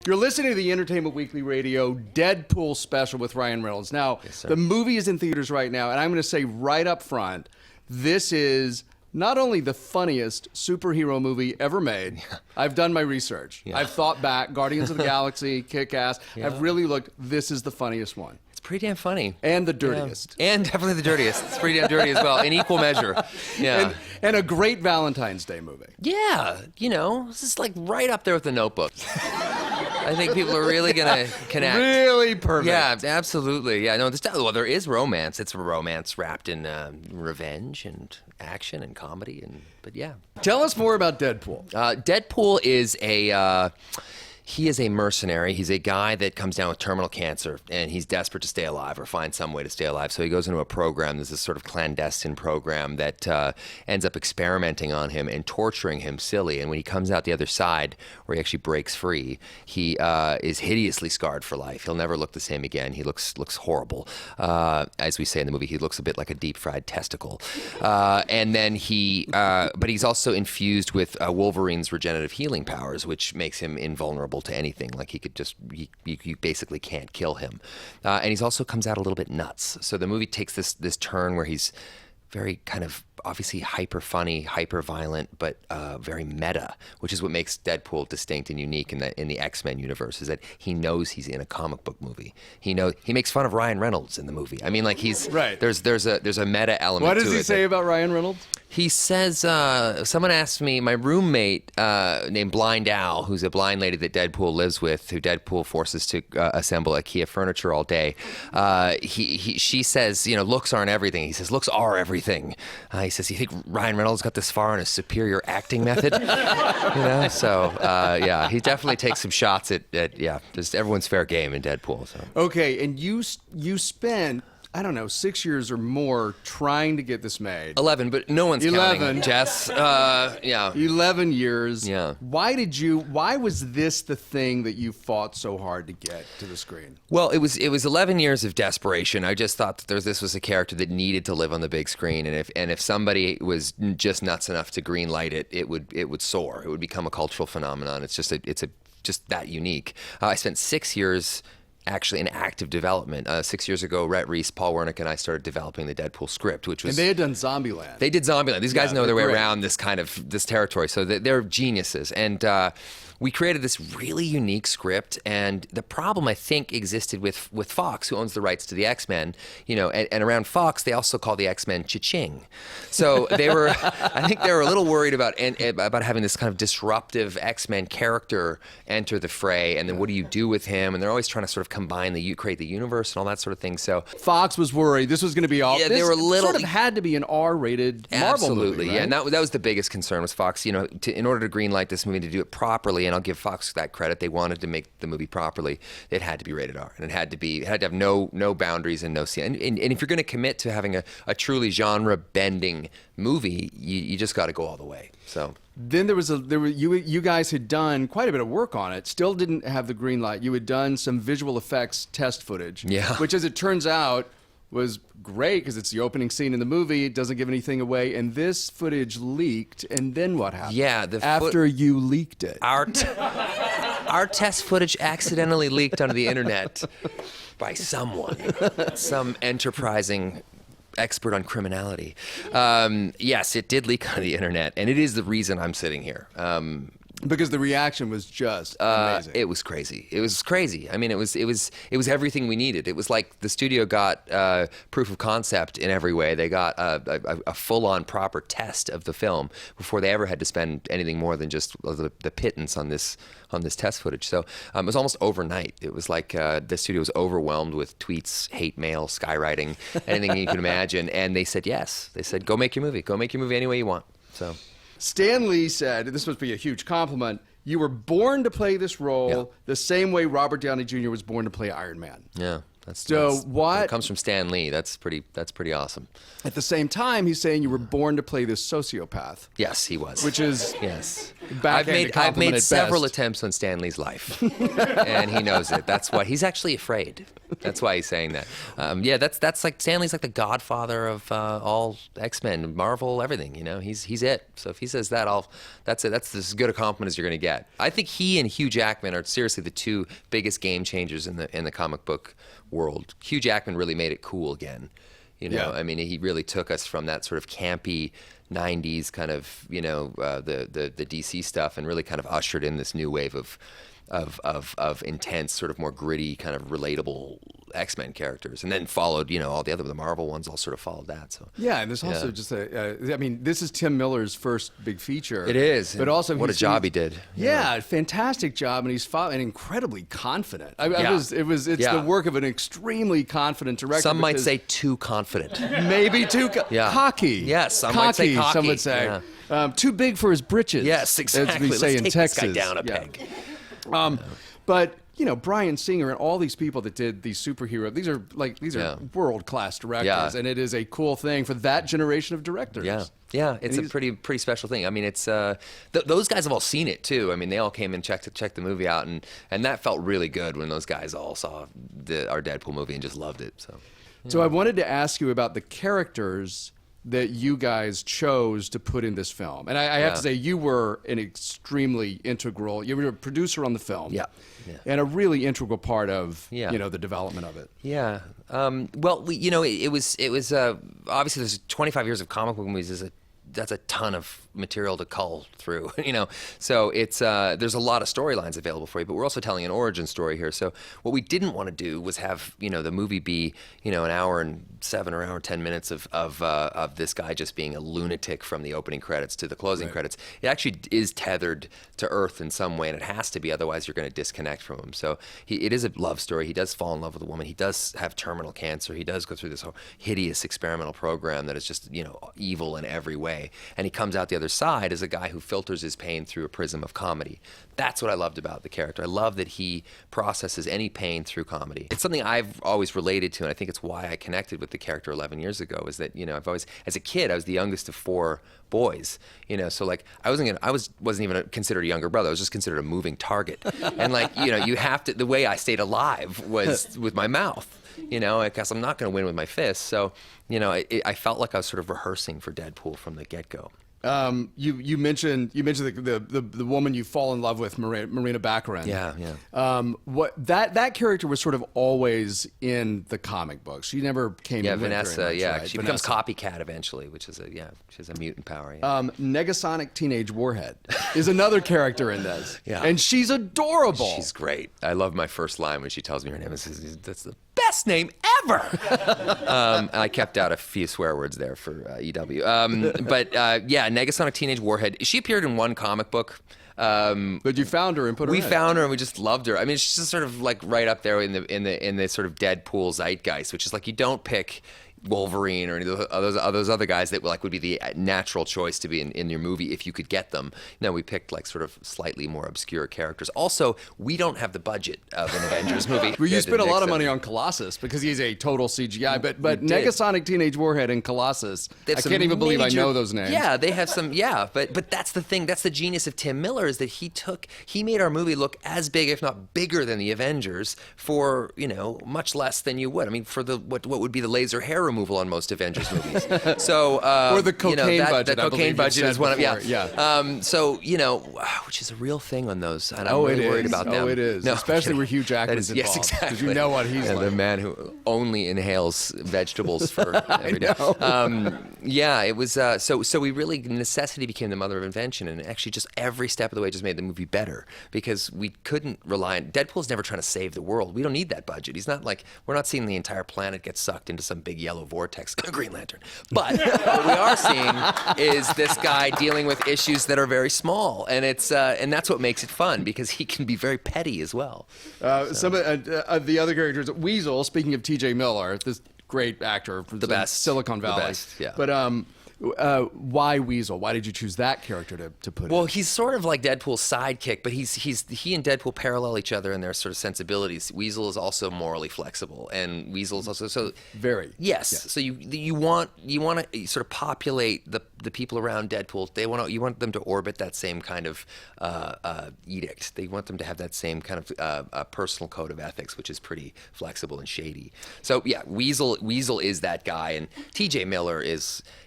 You're listening to the Entertainment Weekly Radio Deadpool special with Ryan Reynolds. Now, the movie is in theaters right now, and I'm going to say right up front, this is not only the funniest superhero movie ever made. I've done my research. I've thought back, Guardians of the Galaxy, Kick-Ass. I've really looked. This is the funniest one. Pretty damn funny. And the dirtiest. And definitely the dirtiest. It's pretty damn dirty as well, in equal measure. Yeah. And a great Valentine's Day movie. Yeah, you know, this is like right up there with The Notebook. I think people are really going to connect. Really perfect. Yeah, absolutely. Yeah, no, there is romance. It's a romance wrapped in revenge and action and comedy. But yeah. Tell us more about Deadpool. Deadpool is he is a mercenary. He's a guy that comes down with terminal cancer, and he's desperate to stay alive or find some way to stay alive. So he goes into a program. There's this sort of clandestine program that ends up experimenting on him and torturing him silly. And when he comes out the other side, where he actually breaks free, he is hideously scarred for life. He'll never look the same again. He looks horrible. As we say in the movie, he looks a bit like a deep-fried testicle. And then but he's also infused with Wolverine's regenerative healing powers, which makes him invulnerable to anything. Like he could you basically can't kill him. And he's also comes out a little bit nuts. So the movie takes this turn where he's very kind of obviously hyper funny, hyper violent, but very meta, which is what makes Deadpool distinct and unique in the X-Men universe, is that he knows he's in a comic book movie. He makes fun of Ryan Reynolds in the movie. I mean, like there's a meta element to it. What does he say about Ryan Reynolds? He says, someone asked me, my roommate named Blind Al, who's a blind lady that Deadpool lives with, who Deadpool forces to assemble IKEA furniture all day. She says, looks aren't everything. He says, looks are everything. He says, you think Ryan Reynolds got this far on a superior acting method? So he definitely takes some shots at just everyone's fair game in Deadpool. So. Okay, and you spent, I don't know, 6 years or more trying to get this made. 11, but no one's 11. counting, Jess. 11 years. Yeah. Why was this the thing that you fought so hard to get to the screen? Well, it was 11 years of desperation. I just thought that this was a character that needed to live on the big screen, and if somebody was just nuts enough to green light it, it would soar. It would become a cultural phenomenon. It's just that unique. I spent 6 years actually in active development. 6 years ago, Rhett Reese, Paul Wernick, and I started developing the Deadpool script, which was... And they had done Zombieland. They did Zombieland. These guys know their way around this territory, so they're geniuses. And we created this really unique script, and the problem, I think, existed with Fox, who owns the rights to the X-Men, and around Fox, they also call the X-Men cha-ching. So I think they were a little worried about having this kind of disruptive X-Men character enter the fray, and then what do you do with him? And they're always trying to sort of create the universe and all that sort of thing. So Fox was worried this was going to be all. Yeah, they were a little. Sort of had to be an R-rated Marvel absolutely, movie, right? Yeah, and that was the biggest concern was Fox. In order to greenlight this movie, to do it properly, and I'll give Fox that credit, they wanted to make the movie properly. It had to be rated R, and it had to have no boundaries and no scene. And if you're going to commit to having a truly genre-bending movie, you just got to go all the way. So. Then you guys had done quite a bit of work on it. Still didn't have the green light. You had done some visual effects test footage, which, as it turns out, was great because it's the opening scene in the movie. It doesn't give anything away, and this footage leaked. And then what happened? Yeah, after you leaked it, our test footage accidentally leaked onto the internet by someone, some enterprising expert on criminality. Yes, it did leak on the internet, and it is the reason I'm sitting here. Because the reaction was just amazing. It was crazy. It was crazy. I mean, it was everything we needed. It was like the studio got proof of concept in every way. They got a full-on proper test of the film before they ever had to spend anything more than just the pittance on this test footage. So it was almost overnight. It was like the studio was overwhelmed with tweets, hate mail, skywriting, anything you can imagine. And they said yes. They said, go make your movie. Go make your movie any way you want. So. Stan Lee said, and this must be a huge compliment, you were born to play this role the same way Robert Downey Jr. was born to play Iron Man. Yeah. What it comes from Stan Lee. That's pretty awesome. At the same time, he's saying you were born to play this sociopath. Yes, he was. Which is I've made several attempts on Stan Lee's life, and he knows it. That's why he's actually afraid. That's why he's saying that. Yeah, that's like Stanley's like the godfather of all X-Men, Marvel, everything. You know, he's it. So if he says that, that's it. That's as good a compliment as you're going to get. I think he and Hugh Jackman are seriously the two biggest game changers in the comic book world. Hugh Jackman really made it cool again. You know, I mean, he really took us from that sort of campy 90s kind of, you know, the DC stuff, and really kind of ushered in this new wave of intense, sort of more gritty, kind of relatable X-Men characters, and then followed, you know, all the Marvel ones all sort of followed that. So yeah, and there's also just I mean, this is Tim Miller's first big feature. It is, but also what a job he did. Yeah, fantastic job, and he's and incredibly confident. It's the work of an extremely confident director. Some might say too confident. Maybe too cocky. Yes, some might say cocky. Some would say too big for his britches. Yes, exactly. As we say in Texas. This guy down a peg. But you know, Bryan Singer and all these people that did these superhero, these are world-class directors, and it is a cool thing for that generation of directors. Yeah, it's a pretty special thing. I mean, it's those guys have all seen it too. I mean, they all came and checked the movie out, and that felt really good when those guys all saw our Deadpool movie and just loved it. So I wanted to ask you about the characters that you guys chose to put in this film. And I have to say, you were an extremely integral, you were a producer on the film. And a really integral part of, you know, the development of it. Yeah. Well, you know, it was obviously there's 25 years of comic book movies. That's a ton of material to cull through, you know. So it's there's a lot of storylines available for you, but we're also telling an origin story here. So what we didn't want to do was have, you know, the movie be, you know, an hour and 7 or hour and 10 minutes of this guy just being a lunatic from the opening credits to the closing credits. It actually is tethered to Earth in some way, and it has to be, otherwise you're going to disconnect from him. So it is a love story. He does fall in love with a woman. He does have terminal cancer. He does go through this whole hideous experimental program that is just, you know, evil in every way. And he comes out the other side as a guy who filters his pain through a prism of comedy. That's what I loved about the character. I love that he processes any pain through comedy. It's something I've always related to, and I think it's why I connected with the character 11 years ago, is that, you know, I've always, as a kid, I was the youngest of 4 boys, you know, so like I wasn't even considered a younger brother. I was just considered a moving target. And like, you know, you have to, the way I stayed alive was with my mouth. You know, because I'm not going to win with my fists. So, you know, I felt like I was sort of rehearsing for Deadpool from the get-go. You mentioned the woman you fall in love with, Marina Baccarin. What that character was sort of always in the comic books. She never came. Yeah, Vanessa. Right? She becomes copycat eventually, which is she's a mutant power. Negasonic Teenage Warhead is another character in this. And she's adorable. She's great. I love my first line when she tells me her name. That's the best name ever. I kept out a few swear words there for EW. But Negasonic Teenage Warhead. She appeared in one comic book. But you found her and put her in. We found her and we just loved her. I mean, she's just sort of like right up there in the sort of Deadpool zeitgeist, which is like you don't pick Wolverine or any of those other guys that would be the natural choice to be in your movie if you could get them. No, we picked like sort of slightly more obscure characters. Also, we don't have the budget of an Avengers movie. Well, you spent a lot of money on Colossus because he's a total CGI. But Negasonic Teenage Warhead and Colossus, I can't even believe I know those names. Yeah, they have some. Yeah, but that's the thing. That's the genius of Tim Miller, is that he made our movie look as big, if not bigger, than the Avengers for, you know, much less than you would. I mean, for the what would be the laser hair removal on most Avengers movies. So or the cocaine budget. The cocaine budget is one of yeah. So, you know, which is a real thing on those, and I'm really worried about them. Oh, it is. No, especially where Hugh Jackman's involved. Yes, exactly. Because you know what he's like. The man who only inhales vegetables for every day. It was. So we really, necessity became the mother of invention, and actually just every step of the way just made the movie better, because we couldn't rely on. Deadpool's never trying to save the world. We don't need that budget. He's not like, we're not seeing the entire planet get sucked into some big yellow vortex. Green Lantern. But what we are seeing is this guy dealing with issues that are very small, and it's and that's what makes it fun, because he can be very petty as well. Some of the other characters, Weasel. Speaking of T.J. Miller, this great actor from the best Silicon Valley. The best, yeah. But Why Weasel? Why did you choose that character to put in? Well, he's sort of like Deadpool's sidekick, but he and Deadpool parallel each other in their sort of sensibilities. Weasel is also morally flexible, and Weasel is also very. Yes. So you want to sort of populate the people around Deadpool. You want them to orbit that same kind of edict. They want them to have that same kind of personal code of ethics, which is pretty flexible and shady. So yeah, Weasel is that guy, and T.J. Miller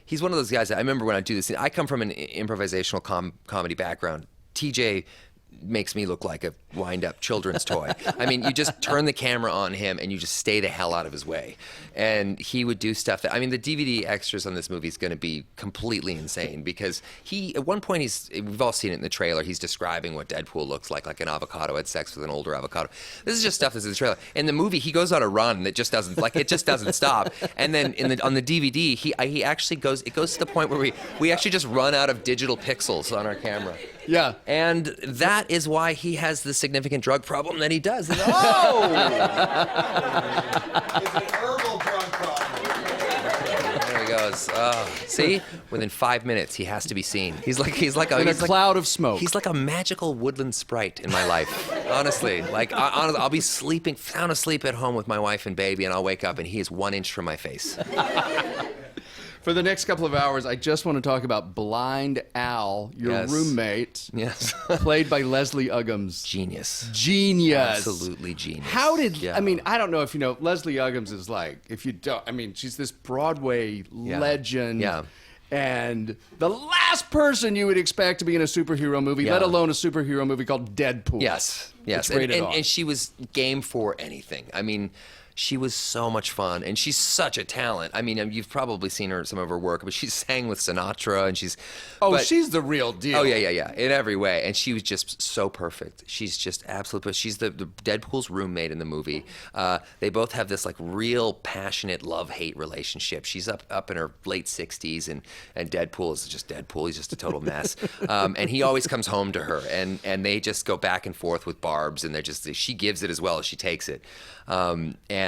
he's one of those guys that I remember when I do this. I come from an improvisational comedy background. TJ makes me look like a wind-up children's toy. I mean, you just turn the camera on him and you just stay the hell out of his way. And he would do stuff that, I mean, the DVD extras on this movie is going to be completely insane because at one point we've all seen it in the trailer, he's describing what Deadpool looks like an avocado had sex with an older avocado. This is just stuff that's in the trailer. In the movie, he goes on a run that just doesn't stop. And then on the DVD, he actually goes to the point where we actually just run out of digital pixels on our camera. Yeah. And that is why he has the significant drug problem that he does. Oh! It's an herbal drug problem. There he goes. Oh. See? Within 5 minutes, he has to be seen. He's like a cloud of smoke. He's like a magical woodland sprite in my life. Honestly. Like, I'll be sound asleep at home with my wife and baby, and I'll wake up, and he is 1 inch from my face. For the next couple of hours, I just want to talk about Blind Al, your roommate, played by Leslie Uggams. Genius. Absolutely genius. I mean, I don't know if you know, Leslie Uggams is like, if you don't, I mean, she's this Broadway legend. Yeah. And the last person you would expect to be in a superhero movie, let alone a superhero movie called Deadpool. Yes. And she was game for anything. I mean, she was so much fun, and she's such a talent. I mean, you've probably seen some of her work, but she sang with Sinatra, and she's the real deal. Oh yeah, in every way, and she was just so perfect. She's just absolute. She's the Deadpool's roommate in the movie. They both have this like real passionate love-hate relationship. She's up in her late 60s, and Deadpool is just Deadpool. He's just a total mess, and he always comes home to her, and they just go back and forth with barbs, and she gives it as well as she takes it.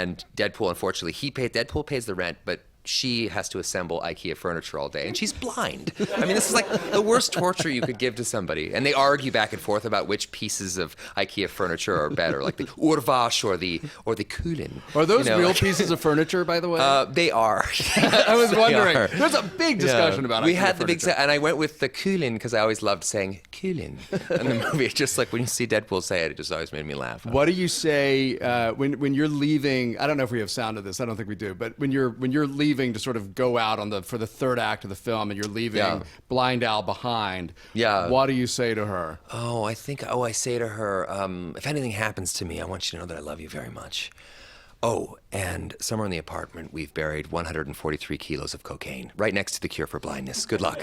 And Deadpool, unfortunately, Deadpool pays the rent, but she has to assemble IKEA furniture all day, and she's blind. I mean, this is like the worst torture you could give to somebody. And they argue back and forth about which pieces of IKEA furniture are better, like the Urvash or the Kulen. Are those real pieces of furniture, by the way? They are. I was wondering. There's a big discussion about IKEA We had the furniture. big, and I went with the Kulen because I always loved saying Kulen in the movie. It's just like when you see Deadpool say it, it just always made me laugh. What do you say when you're leaving? I don't know if we have sound of this. I don't think we do. But when you're leaving to sort of go out for the third act of the film, and you're leaving Blind Al behind. Yeah. What do you say to her? I say to her, if anything happens to me, I want you to know that I love you very much. Oh, and somewhere in the apartment, we've buried 143 kilos of cocaine, right next to the cure for blindness. Good luck.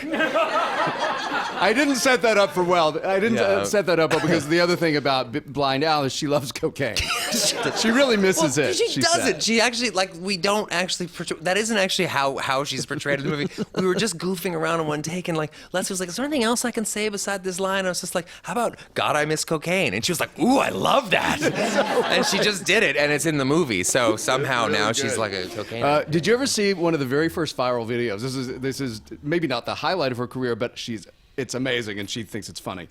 I didn't set that up set that up because the other thing about Blind Al is she loves cocaine. She really misses it. She doesn't. said. She actually, we don't actually, that isn't actually how she's portrayed in the movie. We were just goofing around in one take, and Leslie was like, is there anything else I can say beside this line? I was just like, how about, God, I miss cocaine? And she was like, ooh, I love that. And she just did it, and it's in the movie. So somehow really now good. she's like a cocaine. Did you ever see one of the very first viral videos? This is maybe not the highlight of her career, but it's amazing, and she thinks it's funny.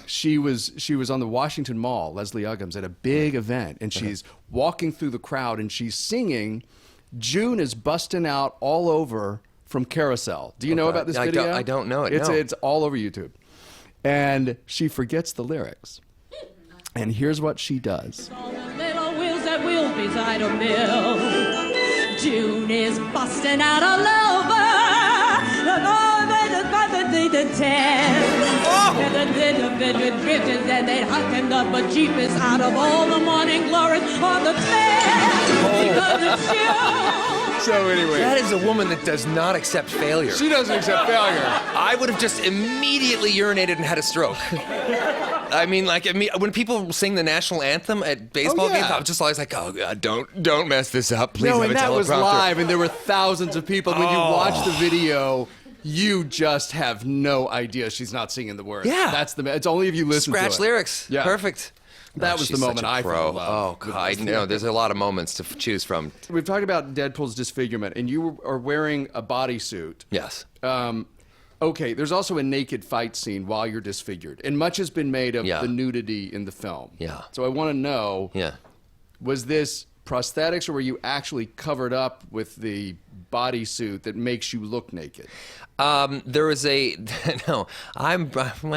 She was on the Washington Mall, Leslie Uggams, at a big event, and she's walking through the crowd, and she's singing "June is Bustin' Out All Over" from Carousel. Do you know about this video? I don't know it. It's all over YouTube. And she forgets the lyrics. And here's what she does. All the little wheels that wheel beside a mill. June is busting out all over. The 10. And the bridges and they hockened up a jeepers out of all the morning glories on the 10. Because it's you. So anyway. That is a woman that does not accept failure. She doesn't accept failure. I would have just immediately urinated and had a stroke. I mean, when people sing the national anthem at baseball games, I'm just always like, oh God, don't mess this up, please. No, have and a that was teleprompter. live, and there were thousands of people. When you watch the video, you just have no idea she's not singing the words. Yeah. It's only if you listen to it. Scratch lyrics. Yeah. Perfect. That was the she's such moment a I pro. fell in love. Oh God, no, there's a lot of moments to choose from. We've talked about Deadpool's disfigurement, and you are wearing a bodysuit. Yes. Okay, there's also a naked fight scene while you're disfigured, and much has been made of Yeah. the nudity in the film. Yeah. So I want to know, Yeah. was this prosthetics, or were you actually covered up with the bodysuit that makes you look naked? There was a no. I'm pretty.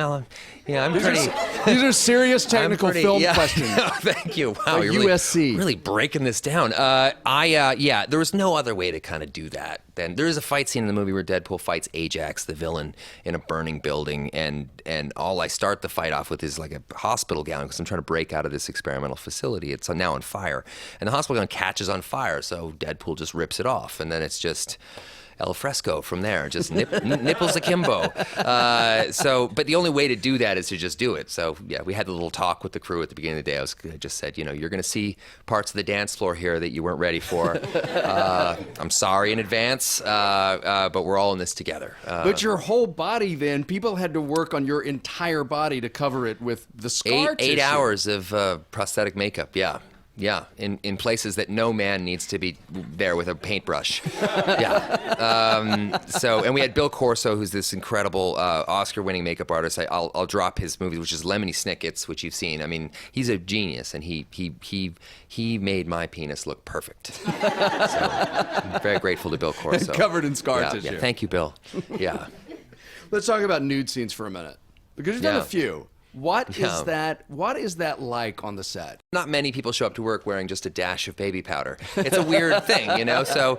These are serious technical film yeah. questions. Thank you. Wow, Like you're USC. really breaking this down. Yeah, there was no other way to kind of do that. Then there is a fight scene in the movie where Deadpool fights Ajax, the villain, in a burning building, and all I start the fight off with is like a hospital gown because I'm trying to break out of this experimental facility. It's now on fire, and the hospital gown catches on fire, so Deadpool just rips it off, and then it's just El fresco from there, just nipples akimbo. But the only way to do that is to just do it. So yeah, we had a little talk with the crew at the beginning of the day. I just said, you're going to see parts of the dance floor here that you weren't ready for. I'm sorry in advance, but we're all in this together. But your whole body, then, people had to work on your entire body to cover it with the scar tissue. 8 hours of prosthetic makeup, yeah. Yeah, in places that no man needs to be there with a paintbrush. Yeah. And we had Bill Corso, who's this incredible Oscar-winning makeup artist. I'll drop his movie, which is Lemony Snicket's, which you've seen. I mean, he's a genius, and he made my penis look perfect. So I'm very grateful to Bill Corso. Covered in scar Yeah, tissue. yeah, thank you, Bill. Yeah. Let's talk about nude scenes for a minute, because you've done a few. What is that? What is that like on the set? Not many people show up to work wearing just a dash of baby powder. It's a weird thing, So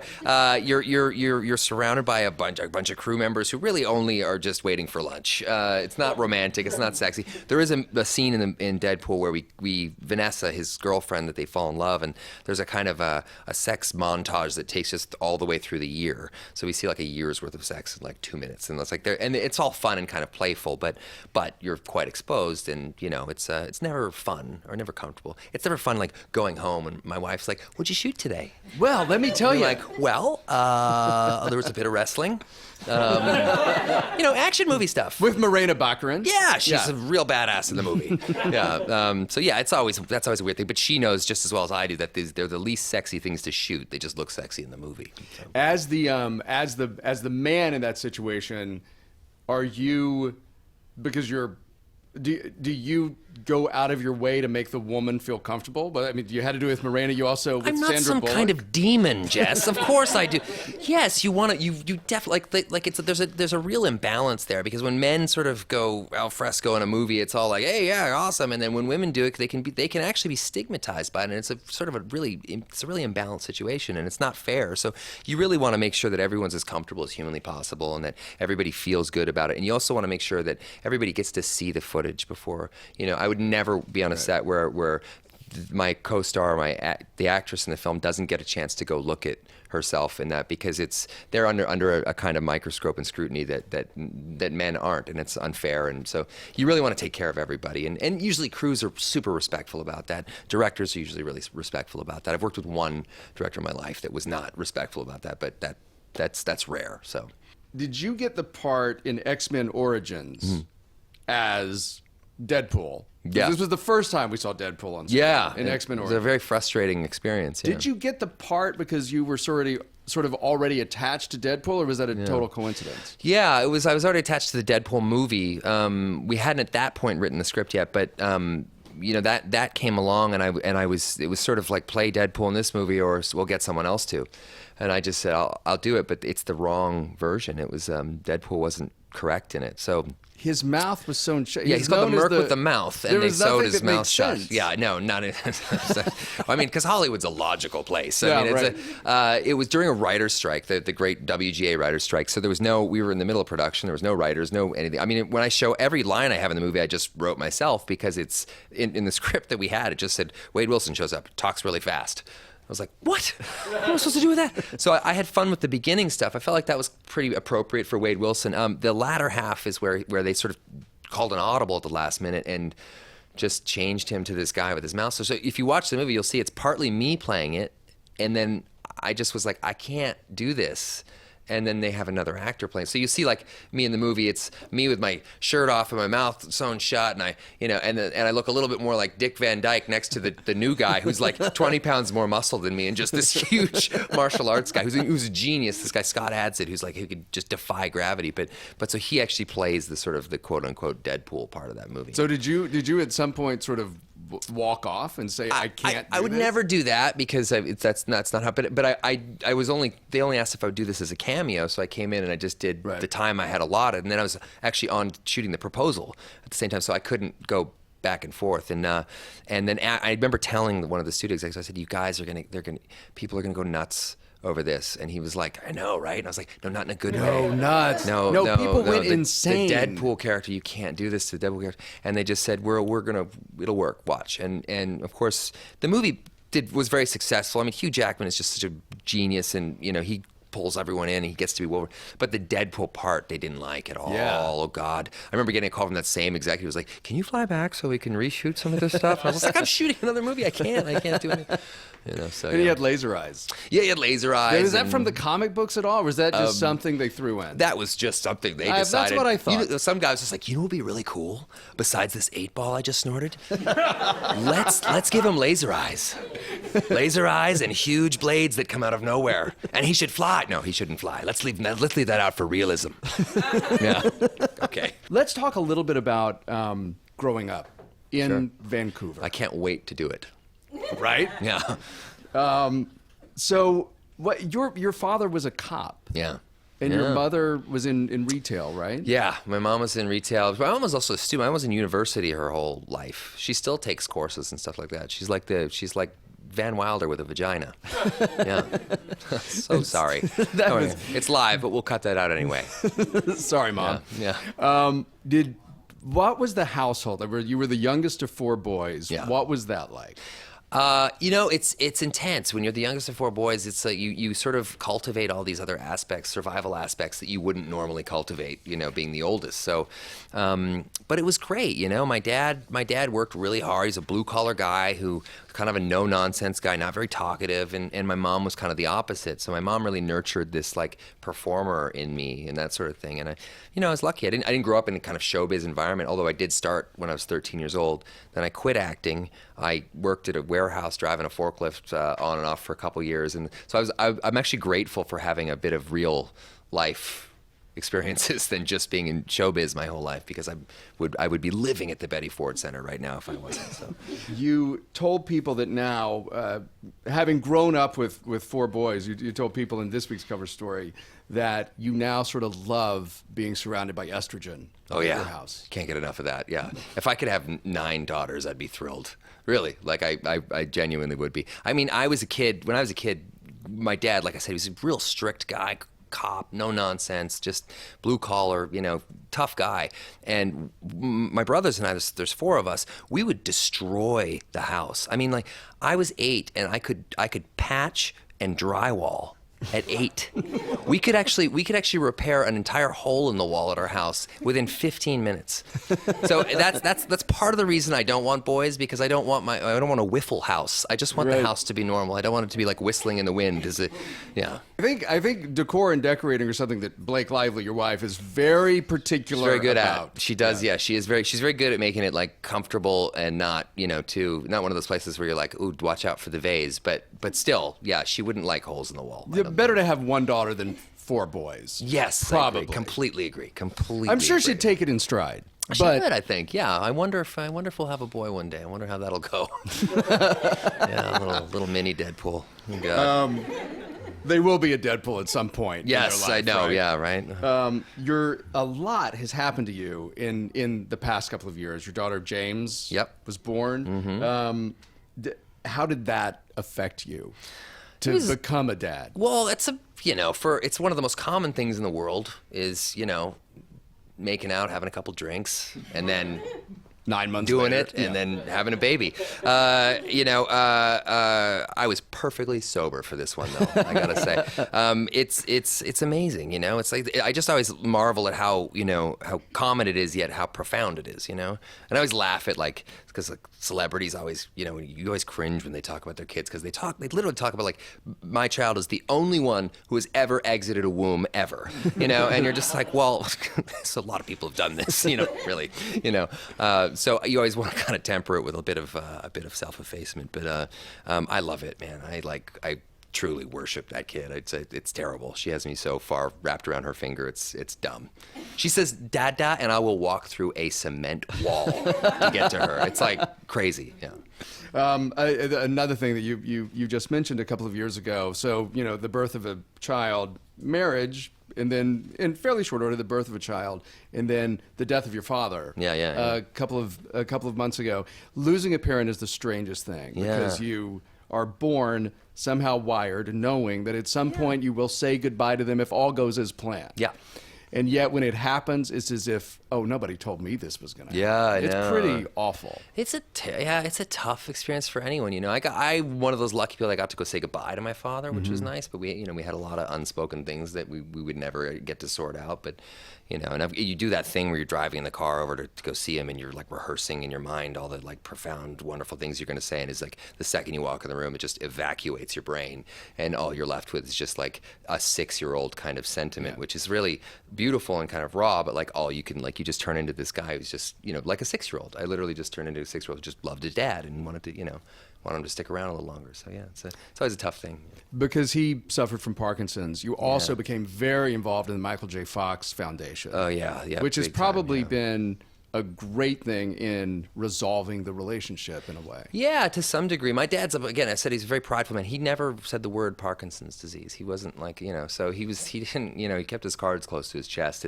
you're surrounded by a bunch of crew members who really only are just waiting for lunch. It's not romantic. It's not sexy. There is a scene in Deadpool where we Vanessa, his girlfriend, that they fall in love, and there's a kind of a sex montage that takes us all the way through the year. So we see like a year's worth of sex in like 2 minutes, and it's all fun and kind of playful, but you're quite exposed. And it's never fun or never comfortable. It's never fun like going home and my wife's like, "What'd you shoot today?" Well, let me tell you. Like, well, there was a bit of wrestling, action movie stuff With Morena Baccarin. Yeah, she's a real badass in the movie. Yeah. So yeah, that's always a weird thing. But she knows just as well as I do that they're the least sexy things to shoot. They just look sexy in the movie. So. As the man in that situation, are you, because you're. Do you go out of your way to make the woman feel comfortable? But I mean, you had to do it with Morena. You also with I'm not Sandra some Bullock. kind of demon, Jess. Of course I do. Yes, you want to. You definitely like it's there's a real imbalance there because when men sort of go al fresco in a movie, it's all like, hey, yeah, awesome, and then when women do it, they can actually be stigmatized by it, and it's a really imbalanced situation, and it's not fair. So you really want to make sure that everyone's as comfortable as humanly possible, and that everybody feels good about it, and you also want to make sure that everybody gets to see the footage before. I would never be on a set where my co-star, the actress in the film, doesn't get a chance to go look at herself in that because they're under a kind of microscope and scrutiny that men aren't, and it's unfair. And so you really want to take care of everybody. And usually crews are super respectful about that. Directors are usually really respectful about that. I've worked with one director in my life that was not respectful about that, but that's rare. So, did you get the part in X-Men Origins as Deadpool? Yeah. This was the first time we saw Deadpool on screen. In X-Men Origins. It was a very frustrating experience. Yeah. Did you get the part because you were sort of already attached to Deadpool, or was that a total coincidence? Yeah, it was. I was already attached to the Deadpool movie. We hadn't at that point written the script yet, but that came along, and it was sort of like play Deadpool in this movie, or we'll get someone else to. And I just said I'll do it, but it's the wrong version. It was Deadpool wasn't correct in it, so. His mouth was sewn shut. Yeah, he's got the merc with the mouth, and they sewed his mouth shut. Sense. Yeah, no, not in. I mean, because Hollywood's a logical place. Yeah, I mean, right. It was during a writer's strike, the great WGA writer's strike. So we were in the middle of production. There was no writers, no anything. I mean, when I show every line I have in the movie, I just wrote myself because it's in the script that we had. It just said Wade Wilson shows up, talks really fast. I was like, what? What am I supposed to do with that? So I had fun with the beginning stuff. I felt like that was pretty appropriate for Wade Wilson. The latter half is where they sort of called an audible at the last minute and just changed him to this guy with his mouth. So if you watch the movie, you'll see it's partly me playing it, and then I just was like, I can't do this. and then they have another actor playing. So you see, like me in the movie, it's me with my shirt off and my mouth sewn shut, and I look a little bit more like Dick Van Dyke next to the new guy who's like 20 pounds more muscle than me, and just this huge martial arts guy who's a genius. This guy Scott Adsit, who's like who could just defy gravity. But so he actually plays the sort of the quote unquote Deadpool part of that movie. So did you at some point sort of walk off and say I can't? I would never do that because that's not how. But I was they only asked if I would do this as a cameo, so I came in and I just did the time I had allotted, and then I was actually on shooting the proposal at the same time, so I couldn't go back and forth. And then I remember telling one of the studio execs, I said, "You guys people are gonna go nuts over this," and he was like, "I know, right?" And I was like, "No, not in a good way. No, nuts. No, people went insane. The Deadpool character, you can't do this to the Deadpool character." And they just said, it'll work, watch. And of course, the movie was very successful. I mean, Hugh Jackman is just such a genius, and he pulls everyone in and he gets to be well. But the Deadpool part, they didn't like at all. Yeah. Oh, God. I remember getting a call from that same executive who was like, "Can you fly back so we can reshoot some of this stuff?" And I was like, "I'm shooting another movie. I can't do it." And he had laser eyes. Yeah, he had laser eyes. Is that from the comic books at all, or was that just something they threw in? That was just something they decided. That's what I thought. Some guy was just like, "You know what would be really cool? Besides this 8-ball I just snorted? let's give him laser eyes. Laser eyes and huge blades that come out of nowhere. And he should fly." No, he shouldn't fly. Let's leave that out for realism. Yeah. Okay. Let's talk a little bit about growing up in Vancouver. I can't wait to do it. Right? Yeah. So, what your father was a cop. Yeah. And your mother was in retail, right? Yeah, my mom was in retail. My mom was also a student. My mom was in university her whole life. She still takes courses and stuff like that. She's like Van Wilder with a vagina. Yeah. So sorry. It's live, but we'll cut that out anyway. Sorry, Mom. Yeah. What was the household? You were the youngest of 4 boys. Yeah. What was that like? It's intense. When you're the youngest of 4 boys, it's like you sort of cultivate all these other aspects, survival aspects that you wouldn't normally cultivate, being the oldest. So, but it was great, My dad worked really hard. He's a blue collar guy who kind of a no nonsense guy, not very talkative, and my mom was kind of the opposite. So my mom really nurtured this like performer in me and that sort of thing. And I was lucky. I didn't grow up in a kind of showbiz environment, although I did start when I was 13 years old. Then I quit acting. I worked at a warehouse driving a forklift on and off for a couple years, and so I'm actually grateful for having a bit of real life experiences than just being in showbiz my whole life, because I would be living at the Betty Ford Center right now if I wasn't. So. You told people that now, having grown up with 4 boys, you told people in this week's cover story that you now sort of love being surrounded by estrogen. Oh yeah, your house. Can't get enough of that. Yeah, if I could have 9 daughters, I'd be thrilled. Really, like I genuinely would be. I mean, when I was a kid, my dad, like I said, he was a real strict guy, cop, no nonsense, just blue collar, tough guy. And my brothers and I, there's 4 of us, we would destroy the house. I mean, like I was 8 and I could patch and drywall. At 8, we could actually repair an entire hole in the wall at our house within 15 minutes. So that's part of the reason I don't want boys, because I don't want a whiffle house. I just want the house to be normal. I don't want it to be like whistling in the wind. Yeah. I think decor and decorating are something that Blake Lively, your wife, is very particular She's very good about. at. She does. Yeah. She's very good at making it like comfortable and not not one of those places where you're like, ooh, watch out for the vase. But still, yeah, she wouldn't like holes in the wall. Better to have 1 daughter than 4 boys. Yes, probably. Completely agree. I'm sure she'd take it in stride. She would, I think. Yeah, I wonder if we'll have a boy one day. I wonder how that'll go. Yeah, little mini Deadpool. Oh, God. They will be a Deadpool at some point. Yes, in their life, I know. Right? Yeah, right. A lot has happened to you in the past couple of years. Your daughter James was born. Mm-hmm. How did that affect you to become a dad? Well, it's it's one of the most common things in the world is making out, having a couple drinks, and then 9 months doing later. it and then having a baby. I was perfectly sober for this one, though. I gotta say, it's amazing. It's like I just always marvel at how how common it is, yet how profound it is. And I always laugh at because celebrities always you always cringe when they talk about their kids because they literally talk about my child is the only one who has ever exited a womb ever. And you're just like, well, so a lot of people have done this. Really. So you always want to kind of temper it with a bit of self-effacement, but I love it, man. I truly worship that kid. It's terrible. She has me so far wrapped around her finger. It's dumb. She says "Dada," and I will walk through a cement wall to get to her. It's like crazy. Yeah. Another thing that you just mentioned a couple of years ago. So the birth of a child, marriage. And then, in fairly short order, the birth of a child, and then the death of your father. Yeah. A couple of months ago, losing a parent is the strangest thing because you are born somehow wired, knowing that at some point you will say goodbye to them if all goes as planned. Yeah. And yet, when it happens, it's as if, nobody told me this was going to happen. Yeah, I know. It's pretty awful. It's a tough experience for anyone. I'm one of those lucky people that got to go say goodbye to my father, which was nice. But we had a lot of unspoken things that we would never get to sort out. But and you do that thing where you're driving in the car over to go see him, and you're rehearsing in your mind all the profound, wonderful things you're going to say, and it's the second you walk in the room, it just evacuates your brain, and all you're left with is just a 6-year-old kind of sentiment, which is really beautiful and kind of raw, but all you can you just turn into this guy who's just like a 6-year-old. I literally just turned into a 6-year-old who just loved his dad and wanted to want him to stick around a little longer. So yeah, it's always a tough thing. Because he suffered from Parkinson's, you also became very involved in the Michael J. Fox Foundation. Oh yeah, which has probably been a great thing in resolving the relationship in a way. Yeah, to some degree. My dad's, again, I said he's a very prideful man. He never said the word Parkinson's disease. He wasn't so he didn't, he kept his cards close to his chest.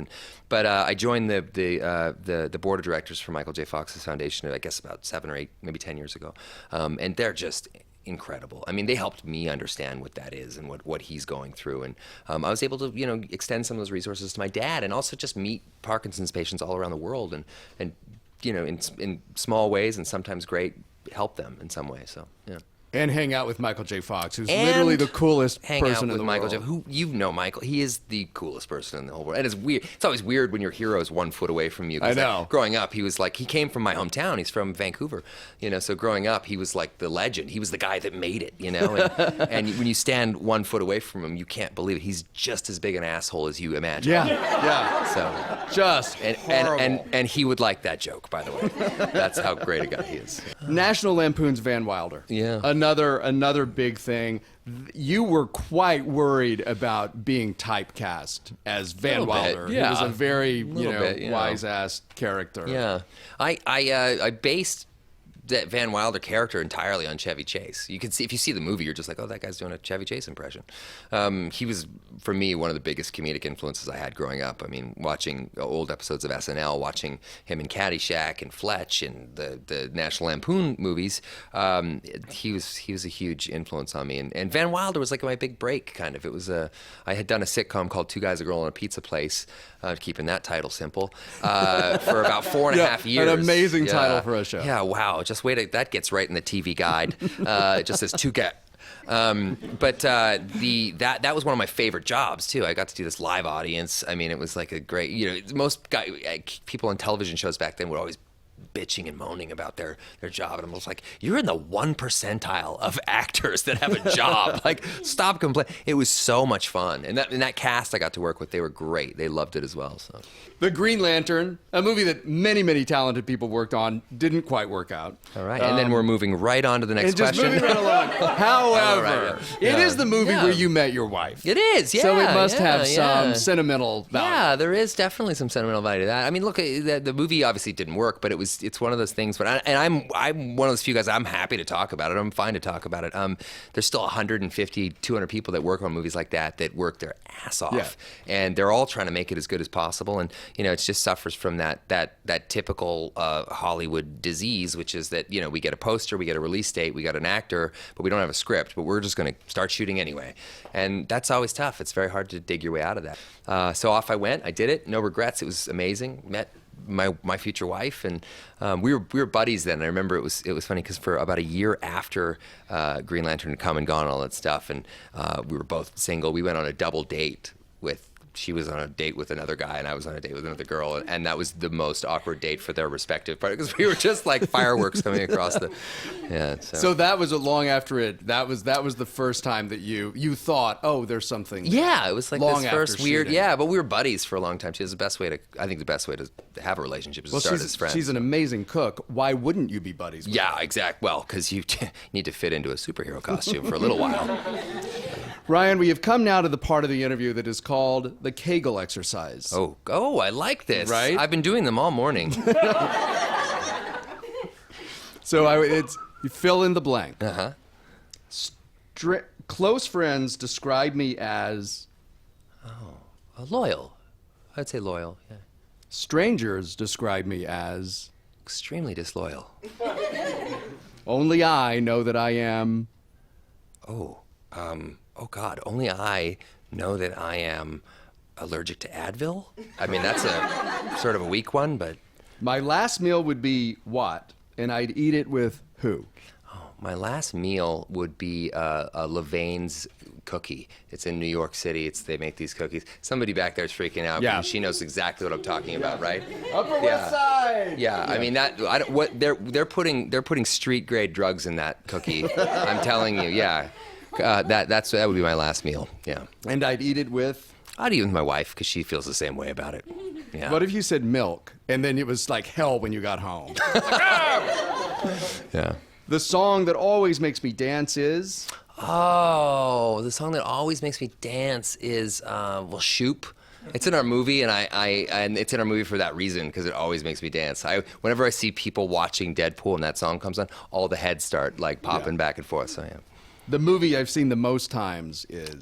But I joined the board of directors for Michael J. Fox's Foundation, I guess about 7 or 8, maybe 10 years ago. And they're just incredible. I mean, they helped me understand what that is and what he's going through. And I was able to, extend some of those resources to my dad and also just meet Parkinson's patients all around the world and in small ways and sometimes great, help them in some way. So, yeah. And hang out with Michael J. Fox, who's literally the coolest person in the Michael world. Michael. He is the coolest person in the whole world. And it's weird. It's always weird when your hero is 1 foot away from you. I know. Growing up, he was he came from my hometown. He's from Vancouver. So growing up, he was the legend. He was the guy that made it, And when you stand 1 foot away from him, you can't believe it. He's just as big an asshole as you imagine. Yeah. So Just horrible. and he would like that joke, by the way. That's how great a guy he is. National Lampoon's Van Wilder. Yeah. Another big thing. You were quite worried about being typecast as Van Wilder. Yeah. He was a very bit, wise-ass character. Yeah. I based that Van Wilder character entirely on Chevy Chase. You can see, if you see the movie, you're just like, oh, that guy's doing a Chevy Chase impression. He was, for me, one of the biggest comedic influences I had growing up. I mean, watching old episodes of SNL, watching him in Caddyshack and Fletch and the National Lampoon movies, he was a huge influence on me. And Van Wilder was my big break, kind of. It was I had done a sitcom called Two Guys, a Girl, and a Pizza Place, keeping that title simple, for about 4.5 years. An amazing title for a show. Yeah, wow. Just wait, that gets right in the TV guide. It just says two get. But that was one of my favorite jobs too. I got to do this live audience. I mean, it was a great. Most people on television shows back then would always bitching and moaning about their job, and I'm just like, you're in the 1 percentile of actors that have a job. Stop complaining. It was so much fun, and that cast I got to work with, they were great. They loved it as well. So, The Green Lantern, a movie that many talented people worked on, didn't quite work out. All right, and then we're moving right on to the next question. Moving right along. However, it is the movie where you met your wife. It is, yeah. So it must have some sentimental value. Yeah, there is definitely some sentimental value to that. I mean, look, the movie obviously didn't work, but it's one of those things. I'm one of those few guys. I'm happy to talk about it. I'm fine to talk about it. There's still 150, 200 people that work on movies like that work their ass off, and they're all trying to make it as good as possible. And it just suffers from that typical Hollywood disease, which is that we get a poster, we get a release date, we got an actor, but we don't have a script. But we're just going to start shooting anyway, and that's always tough. It's very hard to dig your way out of that. So off I went. I did it. No regrets. It was amazing. Met my future wife, and we were buddies then. I remember it was funny because for about a year after Green Lantern had come and gone and all that stuff, and we were both single. We went on a double date with. She was on a date with another guy, and I was on a date with another girl, and that was the most awkward date for their respective part because we were just like fireworks coming across the. Yeah. So that was long after it. That was the first time that you thought, oh, there's something. Yeah, it was like long this first after weird. shooting. Yeah, but we were buddies for a long time. She was the best way to. I think the best way to have a relationship is to start as friends. She's an amazing cook. Why wouldn't you be buddies with her? Yeah, exact. Well, because you need to fit into a superhero costume for a little while. Ryan, we have come now to the part of the interview that is called the Kegel Exercise. Oh, I like this. Right? I've been doing them all morning. So you fill in the blank. Uh-huh. Close friends describe me as Loyal. I'd say loyal, yeah. strangers describe me as Extremely disloyal. only I know that I am. Oh God, only I know that I am allergic to Advil. I mean, that's a sort of a weak one, but My last meal would be what? And I'd eat it with who? my last meal would be a Levain's cookie. It's in New York City. They make these cookies. Somebody back there is freaking out. Yeah. Because she knows exactly what I'm talking about, right? Upper West Side. Yeah, I mean they're putting street grade drugs in that cookie. I'm telling you, yeah. That would be my last meal. Yeah. And I'd eat it with. I'd eat with my wife because she feels the same way about it. Yeah. What if you said milk and then it was like hell when you got home? Yeah. The song that always makes me dance is. Oh, the song that always makes me dance is Shoop. It's in our movie, and it's in our movie for that reason because it always makes me dance. Whenever I see people watching Deadpool and that song comes on, all the heads start like popping back and forth. So yeah. The movie I've seen the most times is.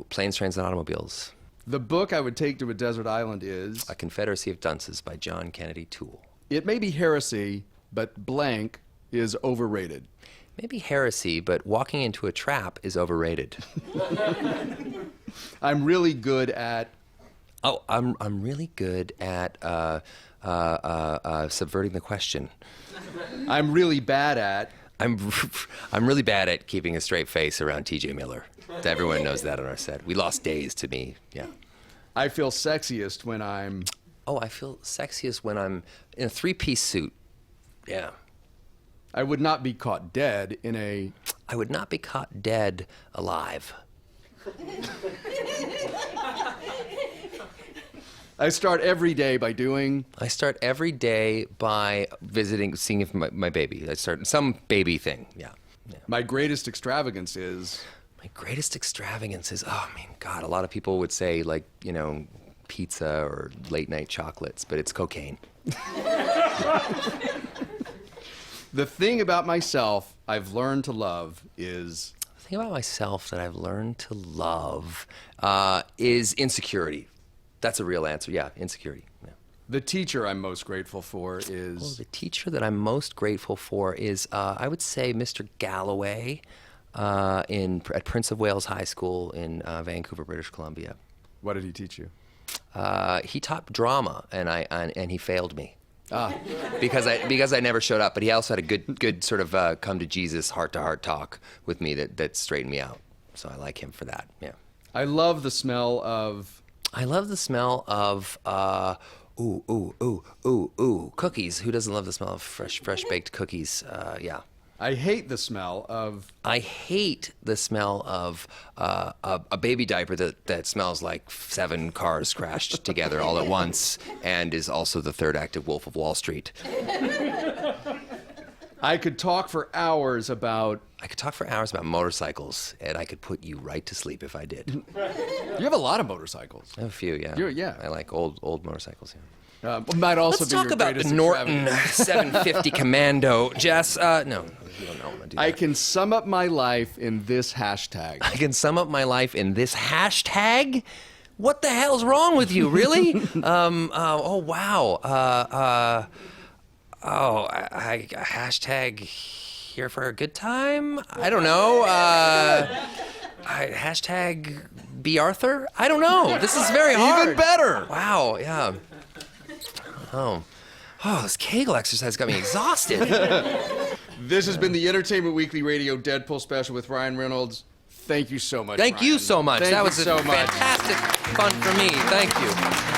Planes, Trains, and Automobiles. The book I would take to a desert island is. A Confederacy of Dunces by John Kennedy Toole. It may be heresy, but blank is overrated. Maybe heresy, but walking into a trap is overrated. I'm really good at. I'm really good at subverting the question. I'm really bad at. I'm really bad at keeping a straight face around T.J. Miller. Everyone knows that on our set. We lost days to me. Yeah. I feel sexiest when I'm. I feel sexiest when I'm in a three-piece suit. Yeah. I would not be caught dead in a. I would not be caught dead alive. I start every day by doing. I start every day by seeing if my baby. I start some baby thing. Yeah. My greatest extravagance is. My greatest extravagance is, God, a lot of people would say pizza or late night chocolates, but it's cocaine. The thing about myself I've learned to love is. The thing about myself that I've learned to love is insecurity. That's a real answer. Yeah, insecurity. Yeah. The teacher I'm most grateful for is. The teacher that I'm most grateful for is, I would say, Mr. Galloway at Prince of Wales High School in Vancouver, British Columbia. What did he teach you? He taught drama, and he failed me. Because I never showed up. But he also had a good sort of come to Jesus heart-to-heart talk with me that straightened me out. So I like him for that. Yeah. I love the smell of. Cookies. Who doesn't love the smell of fresh baked cookies? Yeah. I hate the smell of. I hate the smell of a baby diaper that smells like 7 cars crashed together all at once and is also the third act of Wolf of Wall Street. I could talk for hours about motorcycles, and I could put you right to sleep if I did. You have a lot of motorcycles. I have a few, yeah. Yeah. I like old momotorcycles, yeah. Might also Let's be talk your about the greatest Norton extravagance. 750 Commando. Jess, no, you don't know. Do I that. can sum up my life in this hashtag. I can sum up my life in this hashtag? What the hell's wrong with you, really? Wow. Hashtag here for a good time? I don't know. Hashtag B. Arthur? I don't know. This is very hard. Even better. Wow, yeah. Oh. Oh, this Kegel exercise got me exhausted. This has been the Entertainment Weekly Radio Deadpool special with Ryan Reynolds. Thank you so much. Thank you Ryan. so much. Thank That you was so much. fantastic fun for me. Thank you.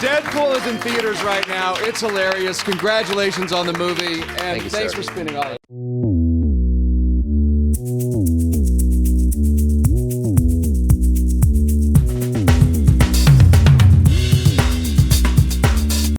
Deadpool is in theaters right now. It's hilarious. Congratulations on the movie, and Thank you, thanks sir. for spending all.